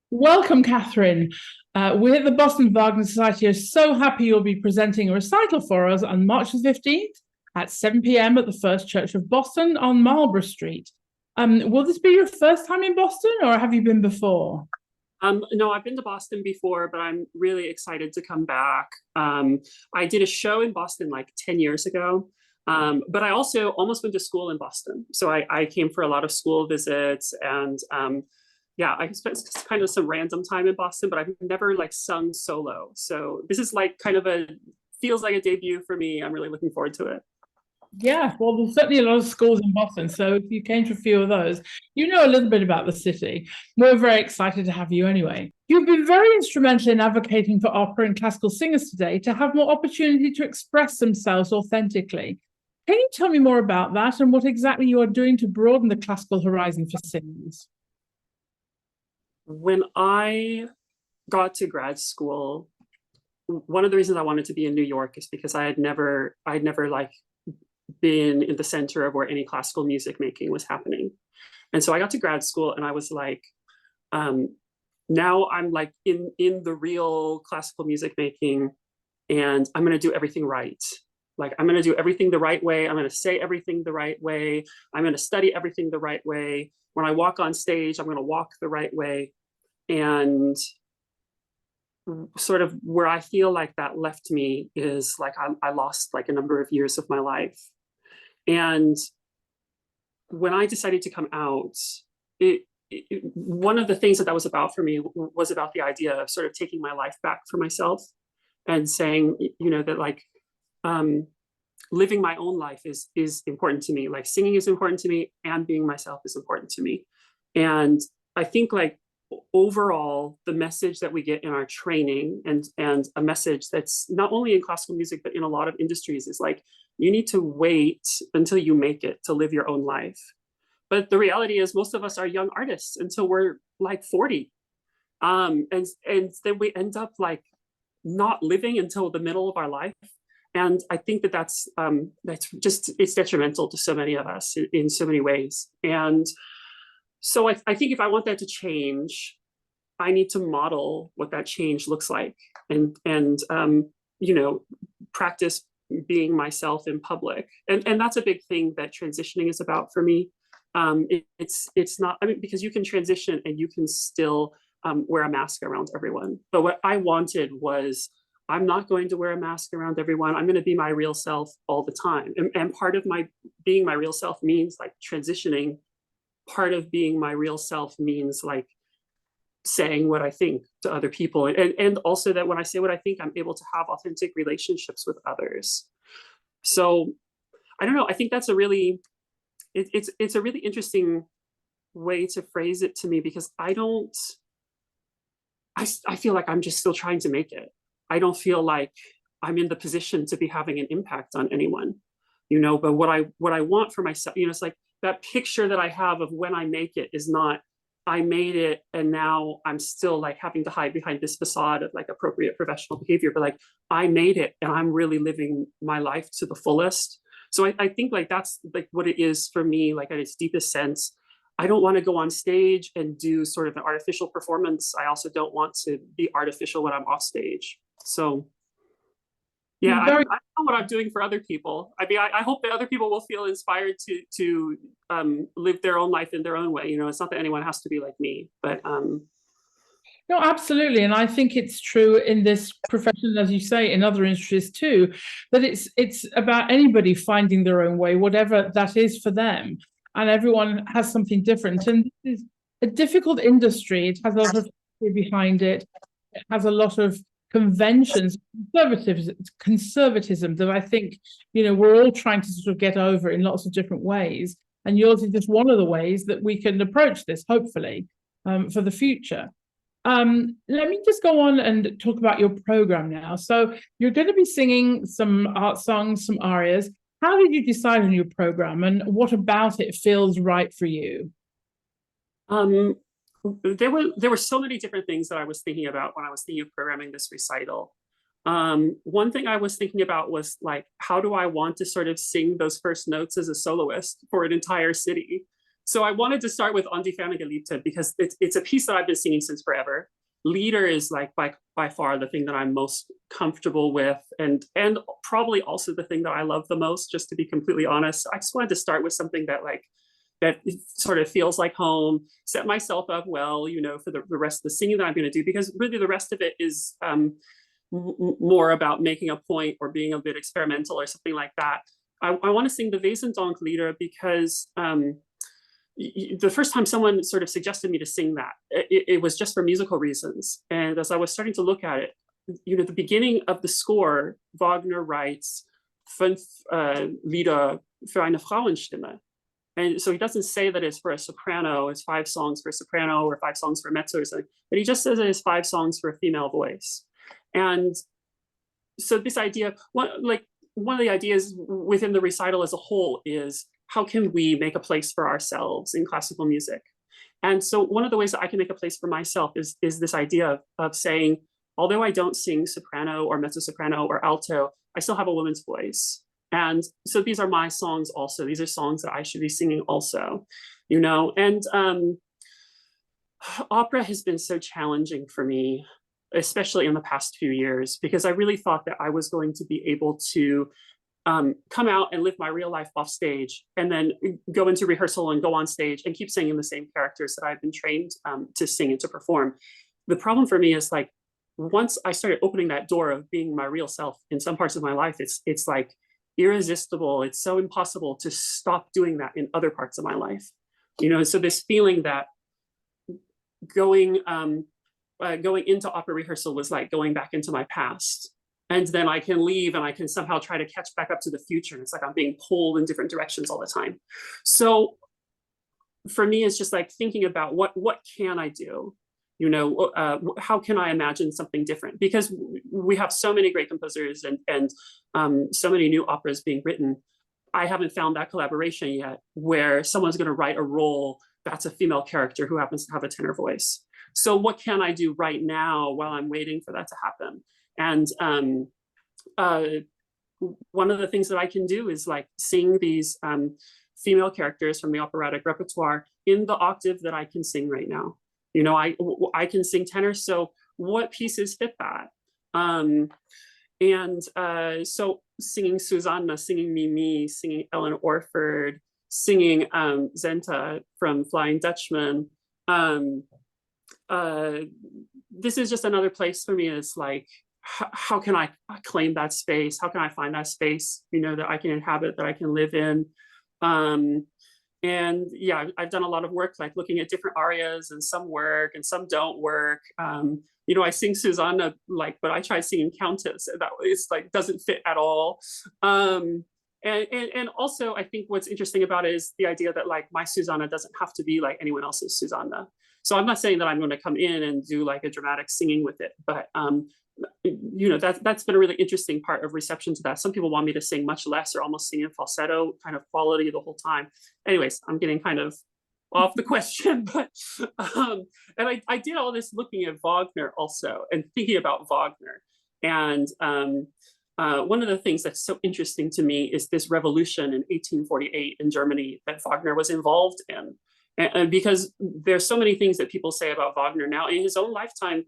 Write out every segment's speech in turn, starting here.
Welcome, Catherine. We at the Boston Wagner Society are so happy you'll be presenting a recital for us on March the 15th at 7 p.m. at the First Church of Boston on Marlborough Street. Will this be your first time in Boston, or have you been before? No, I've been to Boston before, but I'm really excited to come back. I did a show in Boston like 10 years ago, but I also almost went to school in Boston. So I came for a lot of school visits and yeah, I spent kind of some random time in Boston, but I've never like sung solo. So this is like kind of feels like a debut for me. I'm really looking forward to it. Yeah, well, there's certainly a lot of schools in Boston. So if you came to a few of those, you know a little bit about the city. We're very excited to have you anyway. You've been very instrumental in advocating for opera and classical singers today to have more opportunity to express themselves authentically. Can you tell me more about that and what exactly you are doing to broaden the classical horizon for singers? When I got to grad school, one of the reasons I wanted to be in New York is because I'd never like been in the center of where any classical music making was happening. And so I got to grad school and I was like, now I'm like in the real classical music making, and I'm going to do everything right. Like I'm going to do everything the right way. I'm going to say everything the right way. I'm going to study everything the right way. When I walk on stage, I'm going to walk the right way. And sort of where I feel like that left me is like I lost like a number of years of my life. And when I decided to come out, one of the things that was about for me was about the idea of sort of taking my life back for myself and saying, you know, that like living my own life is important to me. Like singing is important to me, and being myself is important to me. And I think like overall, the message that we get in our training and a message that's not only in classical music, but in a lot of industries is like, you need to wait until you make it to live your own life. But the reality is most of us are young artists until we're like 40. And then we end up like not living until the middle of our life. And I think that's just, it's detrimental to so many of us in so many ways. And so I think if I want that to change, I need to model what that change looks like and you know, practice being myself in public. And that's a big thing that transitioning is about for me. It's not, I mean, because you can transition and you can still wear a mask around everyone. But what I wanted was, I'm not going to wear a mask around everyone. I'm going to be my real self all the time. And part of my being my real self means like transitioning. Part of being my real self means like saying what I think to other people. And also that when I say what I think, I'm able to have authentic relationships with others. So I don't know. I think that's a really, it's a really interesting way to phrase it to me, because I feel like I'm just still trying to make it. I don't feel like I'm in the position to be having an impact on anyone, you know, but what I want for myself, you know, it's like that picture that I have of when I make it is not, I made it and now I'm still like having to hide behind this facade of like appropriate professional behavior, but like I made it and I'm really living my life to the fullest. So I think like that's like what it is for me, like at its deepest sense. I don't want to go on stage and do sort of an artificial performance. I also don't want to be artificial when I'm off stage. So yeah, I don't know what I'm doing for other people. I mean, I hope that other people will feel inspired to live their own life in their own way. You know, it's not that anyone has to be like me, but No, absolutely. And I think it's true in this profession, as you say, in other industries too, that it's about anybody finding their own way, whatever that is for them. And everyone has something different. And this is a difficult industry. It has a lot of history behind it. It has a lot of conventions, conservatism that I think, you know, we're all trying to sort of get over in lots of different ways. And yours is just one of the ways that we can approach this, hopefully, for the future. Let me just go on and talk about your program now. So you're going to be singing some art songs, some arias. How did you decide on your program, and what about it feels right for you? there were so many different things that I was thinking about when I was thinking of programming this recital. One thing I was thinking about was like, how do I want to sort of sing those first notes as a soloist for an entire city? So I wanted to start with On die Ferne Geliebte because it's a piece that I've been singing since forever. Lieder is like by far the thing that I'm most comfortable with, and probably also the thing that I love the most, just to be completely honest. I just wanted to start with something that sort of feels like home, set myself up well, you know, for the rest of the singing that I'm going to do, because really the rest of it is more about making a point or being a bit experimental or something like that. I want to sing the Wesendonck-Lieder because the first time someone sort of suggested me to sing that, it was just for musical reasons. And as I was starting to look at it, you know, the beginning of the score, Wagner writes 5 Lieder für eine Frauenstimme. And so he doesn't say that it's for a soprano, it's 5 songs for a soprano or 5 songs for a mezzo or something, but he just says it is 5 songs for a female voice. And so this idea, one of the ideas within the recital as a whole is, how can we make a place for ourselves in classical music? And so one of the ways that I can make a place for myself is this idea of saying, although I don't sing soprano or mezzo soprano or alto, I still have a woman's voice. And so these are my songs also. These are songs that I should be singing also, you know. And opera has been so challenging for me, especially in the past few years, because I really thought that I was going to be able to come out and live my real life off stage, and then go into rehearsal and go on stage and keep singing the same characters that I've been trained to sing and to perform. The problem for me is, like, once I started opening that door of being my real self in some parts of my life, it's like irresistible. It's so impossible to stop doing that in other parts of my life, you know. So this feeling that going into opera rehearsal was like going back into my past. And then I can leave and I can somehow try to catch back up to the future. And it's like I'm being pulled in different directions all the time. So for me, it's just like thinking about what can I do? You know, how can I imagine something different? Because we have so many great composers and so many new operas being written. I haven't found that collaboration yet where someone's going to write a role that's a female character who happens to have a tenor voice. So what can I do right now while I'm waiting for that to happen? And one of the things that I can do is like sing these female characters from the operatic repertoire in the octave that I can sing right now. You know, I can sing tenor, so what pieces fit that? So singing Susanna, singing Mimi, singing Ellen Orford, singing Zenta from Flying Dutchman. This is just another place for me. It's like, how can I claim that space? How can I find that space, you know, that I can inhabit, that I can live in? And yeah, I've done a lot of work, like looking at different arias, and some work and some don't work. You know, I sing Susanna, like, but I tried singing Countess, and that it's like doesn't fit at all. And also, I think what's interesting about it is the idea that like my Susanna doesn't have to be like anyone else's Susanna. So I'm not saying that I'm going to come in and do like a dramatic singing with it, but you know, that's been a really interesting part of reception to that. Some people want me to sing much less or almost sing in falsetto kind of quality the whole time. Anyways, I'm getting kind of off the question, but and I did all this looking at Wagner also and thinking about Wagner. And one of the things that's so interesting to me is this revolution in 1848 in Germany that Wagner was involved in. And because there's so many things that people say about Wagner now in his own lifetime,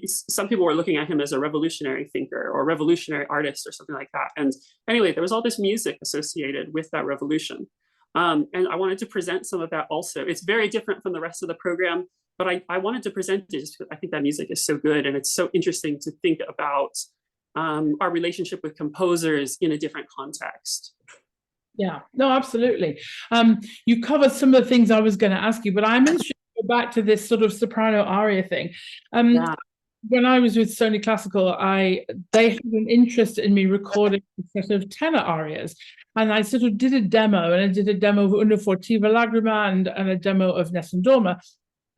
some people were looking at him as a revolutionary thinker or revolutionary artist or something like that. And anyway, there was all this music associated with that revolution. And I wanted to present some of that also. It's very different from the rest of the program, but I wanted to present it just because I think that music is so good. And it's so interesting to think about our relationship with composers in a different context. Yeah, no, absolutely. You covered some of the things I was going to ask you, but I'm interested to go back to this sort of soprano aria thing. Yeah. When I was with Sony Classical, they had an interest in me recording a set of tenor arias, and I sort of did a demo, and I did a demo of Una Furtiva Lagrima and a demo of Nessun Dorma,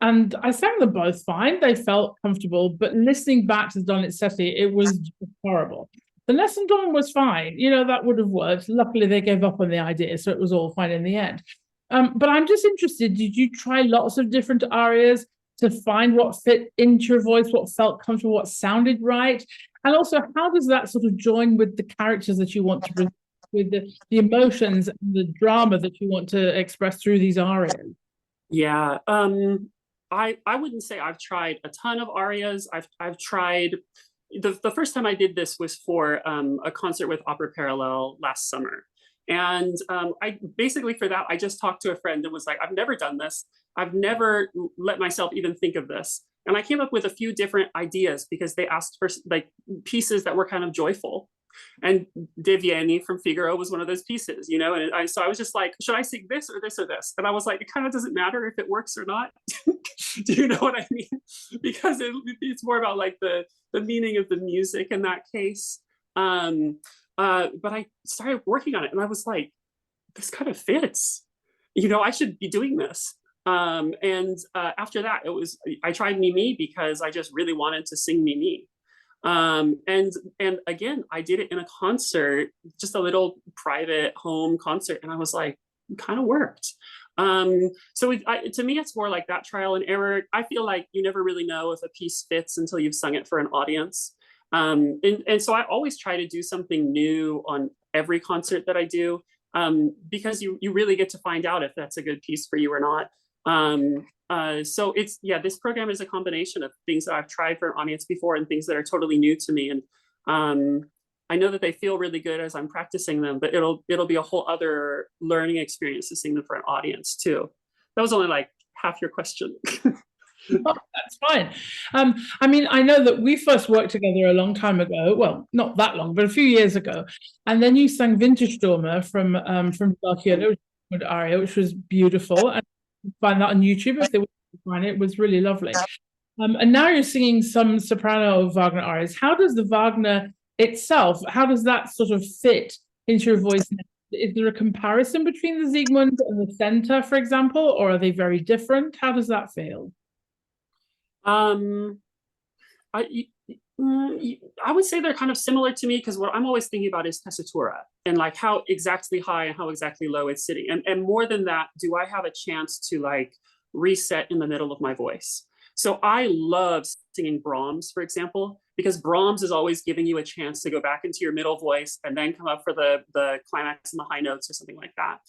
and I sang them both fine. They felt comfortable, but listening back to Donizetti, it was just horrible. The Nessun Dorma was fine, you know, that would have worked. Luckily, they gave up on the idea, so it was all fine in the end. But I'm just interested, did you try lots of different arias to find what fit into your voice, what felt comfortable, what sounded right? And also, how does that sort of join with the characters that you want to present, with the emotions and the drama that you want to express through these arias? Yeah. I wouldn't say I've tried a ton of arias. I've tried the first time I did this was for a concert with Opera Parallel last summer. And I basically for that, I just talked to a friend and was like, I've never done this. I've never let myself even think of this. And I came up with a few different ideas because they asked for like pieces that were kind of joyful. And De Vieni from Figaro was one of those pieces, you know, and so I was just like, should I sing this or this or this? And I was like, it kind of doesn't matter if it works or not. Do you know what I mean? Because it's more about like the meaning of the music in that case. But I started working on it and I was like, this kind of fits, you know, I should be doing this. And after that, I tried Mimi because I just really wanted to sing Mimi. And again, I did it in a concert, just a little private home concert, and I was like, it kind of worked. So to me, it's more like that trial and error. I feel like you never really know if a piece fits until you've sung it for an audience. And so I always try to do something new on every concert that I do, because you really get to find out if that's a good piece for you or not. So this program is a combination of things that I've tried for an audience before and things that are totally new to me. And I know that they feel really good as I'm practicing them, but it'll be a whole other learning experience to sing them for an audience too. That was only like half your question. Oh, that's fine. I mean, I know that we first worked together a long time ago. Well, not that long, but a few years ago. And then you sang Wintersturme from Valkyrie, aria, which was beautiful. And you can find that on YouTube if they want to find it. It was really lovely. And now you're singing some soprano Wagner arias. How does the Wagner itself, how does that sort of fit into your voice? Is there a comparison between the Siegmund and the Center, for example, or are they very different? How does that feel? I would say they're kind of similar to me because what I'm always thinking about is tessitura and like how exactly high and how exactly low it's sitting. And more than that, do I have a chance to like reset in the middle of my voice? So I love singing Brahms, for example, because Brahms is always giving you a chance to go back into your middle voice and then come up for the climax and the high notes or something like that.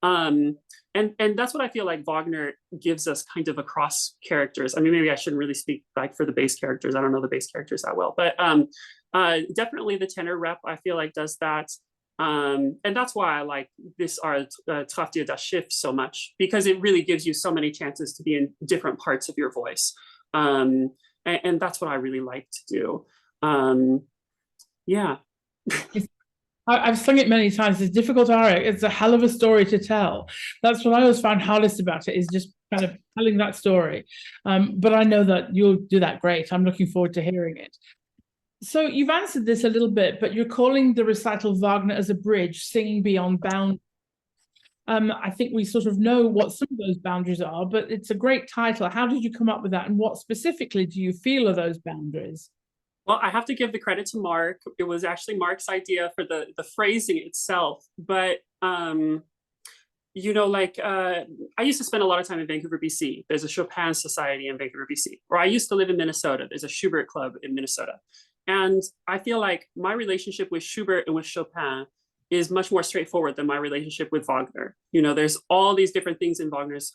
And that's what I feel like Wagner gives us kind of across characters. I mean, maybe I shouldn't really speak like for the bass characters. I don't know the bass characters that well, but definitely the tenor rep I feel like does that. And that's why I like this art, Traf dir das Schiff, so much, because it really gives you so many chances to be in different parts of your voice. And that's what I really like to do. Yeah. I've sung it many times. It's difficult aria. It's a hell of a story to tell. That's what I always found hardest about it, is just kind of telling that story. But I know that you'll do that great. I'm looking forward to hearing it. So you've answered this a little bit, but you're calling the recital Wagner as a bridge, singing beyond boundaries. I think we sort of know what some of those boundaries are, but it's a great title. How did you come up with that? And what specifically do you feel are those boundaries? Well, I have to give the credit to Mark. It was actually Mark's idea for the phrasing itself. But, you know, like I used to spend a lot of time in Vancouver, BC. There's a Chopin Society in Vancouver, BC. Or I used to live in Minnesota. There's a Schubert Club in Minnesota. And I feel like my relationship with Schubert and with Chopin is much more straightforward than my relationship with Wagner. You know, there's all these different things in Wagner's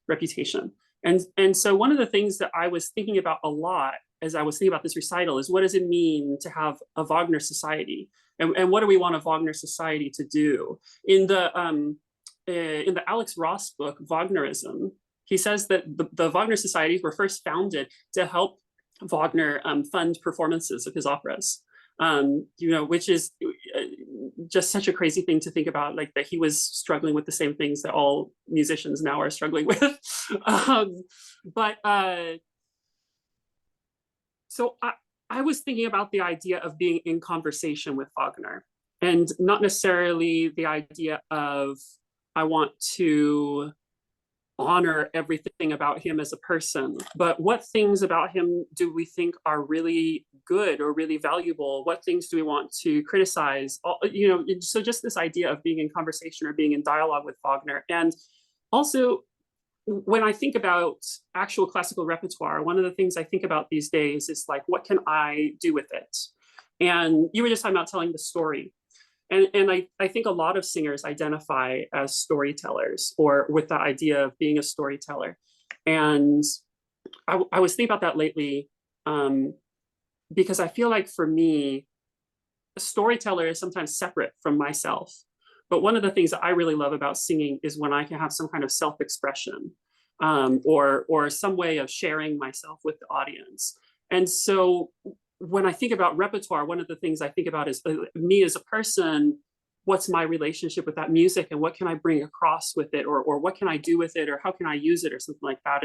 reputation. And so one of the things that I was thinking about a lot as I was thinking about this recital is, what does it mean to have a Wagner society? And what do we want a Wagner society to do? In the Alex Ross book, Wagnerism, he says that the Wagner societies were first founded to help Wagner fund performances of his operas. You know, which is just such a crazy thing to think about, like that he was struggling with the same things that all musicians now are struggling with. So I was thinking about the idea of being in conversation with Wagner, and not necessarily the idea of I want to honor everything about him as a person, but what things about him do we think are really good or really valuable? What things do we want to criticize? You know, so just this idea of being in conversation or being in dialogue with Wagner. And also, when I think about actual classical repertoire, one of the things I think about these days is like, what can I do with it? And you were just talking about telling the story. And I think a lot of singers identify as storytellers or with the idea of being a storyteller. And I was thinking about that lately, because I feel like for me, a storyteller is sometimes separate from myself. But one of the things that I really love about singing is when I can have some kind of self-expression, or some way of sharing myself with the audience. And so when I think about repertoire, one of the things I think about is me as a person. What's my relationship with that music, and what can I bring across with it, or what can I do with it, or how can I use it, or something like that.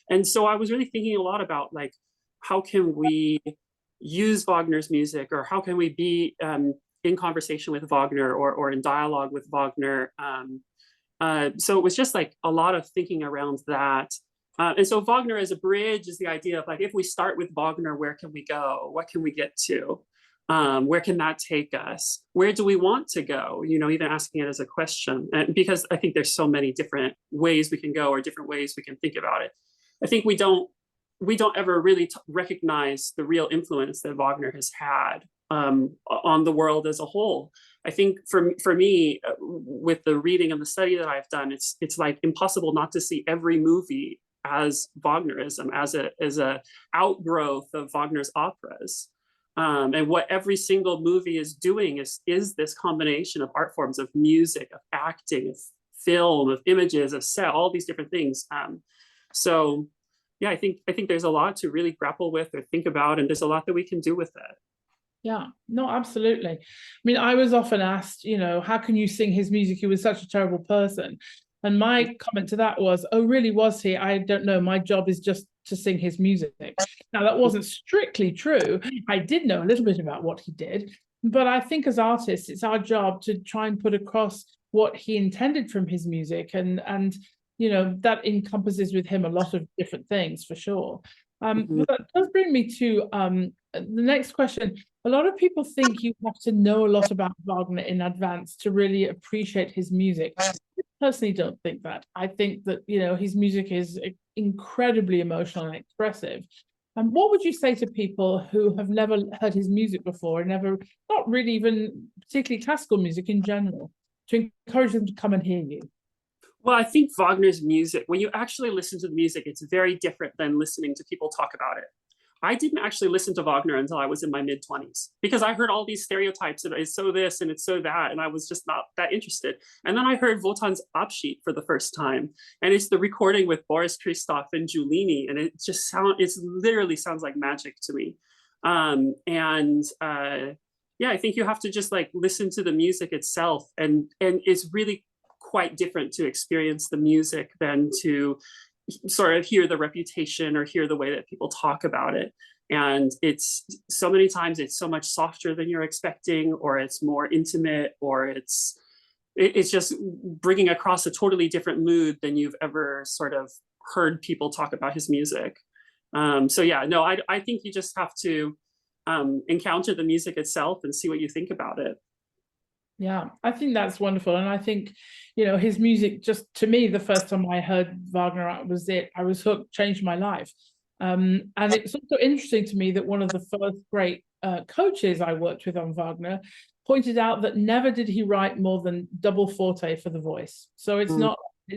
And so I was really thinking a lot about, like, how can we use Wagner's music, or how can we be in conversation with Wagner, or in dialogue with Wagner. So it was just like a lot of thinking around that. And so Wagner as a bridge is the idea of, like, if we start with Wagner, where can we go? What can we get to? Where can that take us? Where do we want to go? Even asking it as a question. And because I think there's so many different ways we can go, or different ways we can think about it. I think we don't ever really recognize the real influence that Wagner has had on the world as a whole. I think for me, with the reading and the study that I've done, it's like impossible not to see every movie as Wagnerism, as a outgrowth of Wagner's operas. And what every single movie is doing is this combination of art forms, of music, of acting, of film, of images, of set, all these different things. So yeah, I think there's a lot to really grapple with or think about, and there's a lot that we can do with that. Yeah, no, absolutely. I mean, I was often asked, how can you sing his music? He was such a terrible person. And my comment to that was, oh, really, was he? I don't know. My job is just to sing his music. Now, that wasn't strictly true. I did know a little bit about what he did. But I think as artists, it's our job to try and put across what he intended from his music. And that encompasses with him a lot of different things, for sure. But that does bring me to the next question. A lot of people think you have to know a lot about Wagner in advance to really appreciate his music. I personally don't think that. I think that, his music is incredibly emotional and expressive. And what would you say to people who have never heard his music before, and not really even particularly classical music in general, to encourage them to come and hear you? Well, I think Wagner's music, when you actually listen to the music, it's very different than listening to people talk about it. I didn't actually listen to Wagner until I was in my mid-20s, because I heard all these stereotypes of it's so this and it's so that, and I was just not that interested. And then I heard Wotan's Abschied for the first time, and it's the recording with Boris Christoph and Giulini, and it literally sounds like magic to me. Yeah, I think you have to just like listen to the music itself, and it's really quite different to experience the music than to sort of hear the reputation or hear the way that people talk about it. And it's so many times it's so much softer than you're expecting, or it's more intimate, or it's just bringing across a totally different mood than you've ever sort of heard people talk about his music. So yeah, no, I think you just have to encounter the music itself and see what you think about it. Yeah, I think that's wonderful. And I think, his music, just to me, the first time I heard Wagner, was it. I was hooked, changed my life. And it's also interesting to me that one of the first great coaches I worked with on Wagner pointed out that never did he write more than double forte for the voice. So it's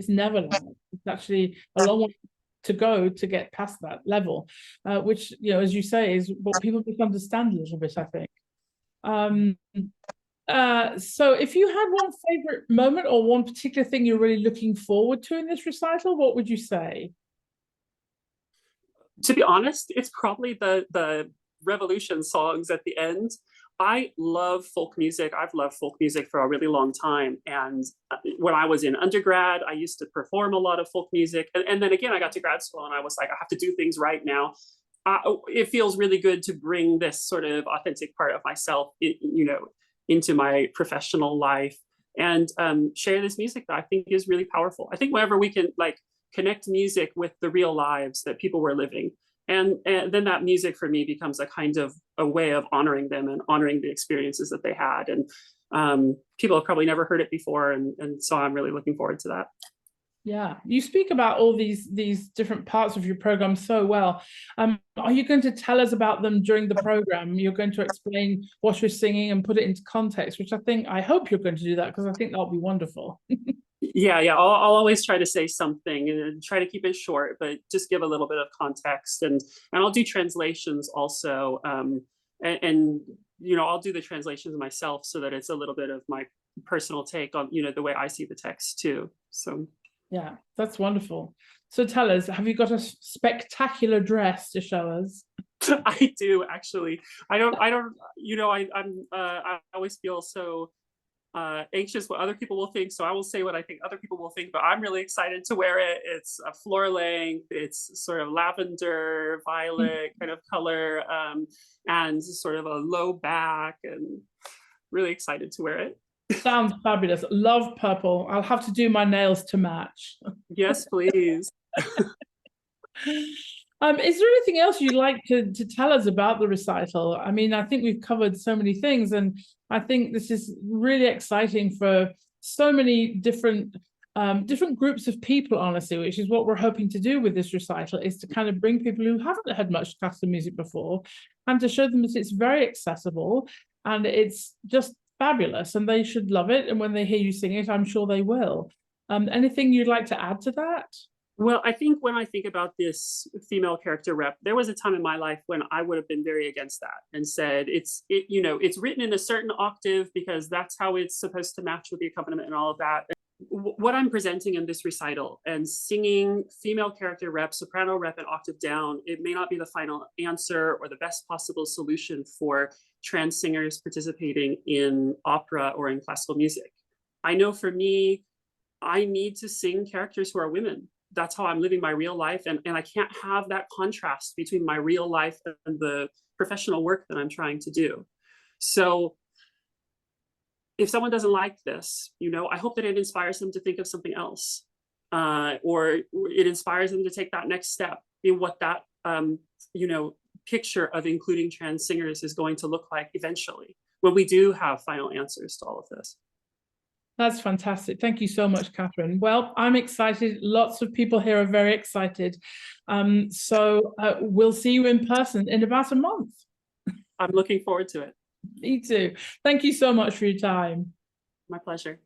never long. It's actually a long way to go to get past that level, which, as you say, is what people misunderstand a little bit, I think. So if you had one favorite moment or one particular thing you're really looking forward to in this recital, what would you say? To be honest, it's probably the Revolution songs at the end. I love folk music. I've loved folk music for a really long time. And when I was in undergrad, I used to perform a lot of folk music. And then again, I got to grad school and I was like, I have to do things right now. It feels really good to bring this sort of authentic part of myself, into my professional life, and share this music that I think is really powerful. I think whenever we can like connect music with the real lives that people were living, and then that music for me becomes a kind of a way of honoring them and honoring the experiences that they had. And people have probably never heard it before, and so I'm really looking forward to that. Yeah, you speak about all these different parts of your program so well. Are you going to tell us about them during the program? You're going to explain what you're singing and put it into context, which I hope you're going to do that, because I think that'll be wonderful. Yeah, I'll always try to say something and try to keep it short, but just give a little bit of context, and I'll do translations also, and I'll do the translations myself so that it's a little bit of my personal take on the way I see the text too. So yeah, that's wonderful. So tell us, have you got a spectacular dress to show us? I do, actually. I always feel so anxious what other people will think, so I will say what I think other people will think, but I'm really excited to wear it. It's a floor length, it's sort of lavender violet kind of color, and sort of a low back, and really excited to wear it. Sounds fabulous. Love purple. I'll have to do my nails to match. Yes, please. Is there anything else you'd like to tell us about the recital? I mean, I think we've covered so many things, and I think this is really exciting for so many different groups of people, honestly, which is what we're hoping to do with this recital, is to kind of bring people who haven't heard much classical music before and to show them that it's very accessible and it's just fabulous and they should love it. And when they hear you sing it, I'm sure they will. Anything you'd like to add to that? Well, I think when I think about this female character rep, there was a time in my life when I would have been very against that and said it's written in a certain octave because that's how it's supposed to match with the accompaniment and all of that. What I'm presenting in this recital and singing female character rep, soprano rep, and octave down, it may not be the final answer or the best possible solution for trans singers participating in opera or in classical music. I know for me, I need to sing characters who are women. That's how I'm living my real life. And I can't have that contrast between my real life and the professional work that I'm trying to do. So if someone doesn't like this, I hope that it inspires them to think of something else, or it inspires them to take that next step in what that, picture of including trans singers is going to look like eventually, when we do have final answers to all of this. That's fantastic. Thank you so much, Katherine. Well, I'm excited. Lots of people here are very excited. So we'll see you in person in about a month. I'm looking forward to it. Me too. Thank you so much for your time. My pleasure.